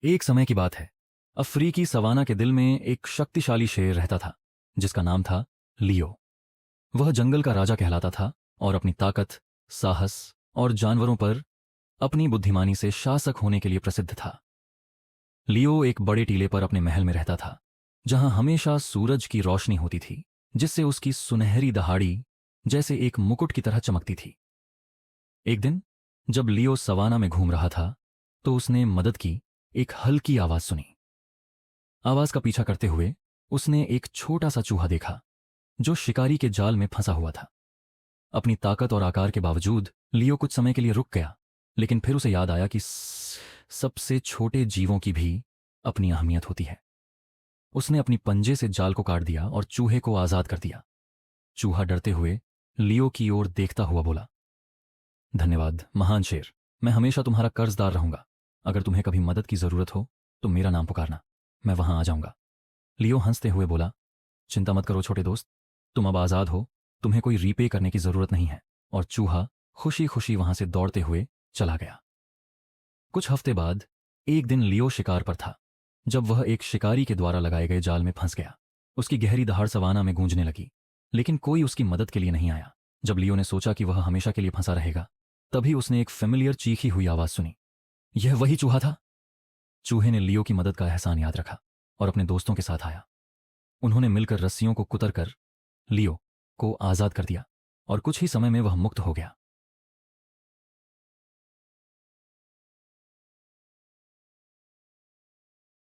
एक समय की बात है। अफ्रीकी सवाना के दिल में एक शक्तिशाली शेर रहता था जिसका नाम था लियो। वह जंगल का राजा कहलाता था और अपनी ताकत, साहस और जानवरों पर अपनी बुद्धिमानी से शासक होने के लिए प्रसिद्ध था। लियो एक बड़े टीले पर अपने महल में रहता था जहां हमेशा सूरज की रोशनी होती थी, जिससे उसकी सुनहरी दहाड़ी जैसे एक मुकुट की तरह चमकती थी। एक दिन जब लियो सवाना में घूम रहा था तो उसने मदद की एक हल्की आवाज सुनी। आवाज का पीछा करते हुए उसने एक छोटा सा चूहा देखा जो शिकारी के जाल में फंसा हुआ था। अपनी ताकत और आकार के बावजूद लियो कुछ समय के लिए रुक गया, लेकिन फिर उसे याद आया कि सबसे छोटे जीवों की भी अपनी अहमियत होती है। उसने अपनी पंजे से जाल को काट दिया और चूहे को आजाद कर दिया। चूहा डरते हुए लियो की ओर देखता हुआ बोला, धन्यवाद महान शेर, मैं हमेशा तुम्हारा कर्जदार रहूंगा। अगर तुम्हें कभी मदद की जरूरत हो तो मेरा नाम पुकारना, मैं वहां आ जाऊंगा। लियो हंसते हुए बोला, चिंता मत करो छोटे दोस्त, तुम अब आजाद हो, तुम्हें कोई रीपे करने की जरूरत नहीं है। और चूहा खुशी खुशी वहां से दौड़ते हुए चला गया। कुछ हफ्ते बाद एक दिन लियो शिकार पर था जब वह एक शिकारी के द्वारा लगाए गए जाल में फंस गया। उसकी गहरी दहाड़ सवाना में गूंजने लगी, लेकिन कोई उसकी मदद के लिए नहीं आया। जब लियो ने सोचा कि वह हमेशा के लिए फंसा रहेगा, तभी उसने एक फेमिलियर चीखी हुई आवाज सुनी। यह वही चूहा था। चूहे ने लियो की मदद का एहसान याद रखा और अपने दोस्तों के साथ आया। उन्होंने मिलकर रस्सियों को कुतर कर लियो को आजाद कर दिया और कुछ ही समय में वह मुक्त हो गया।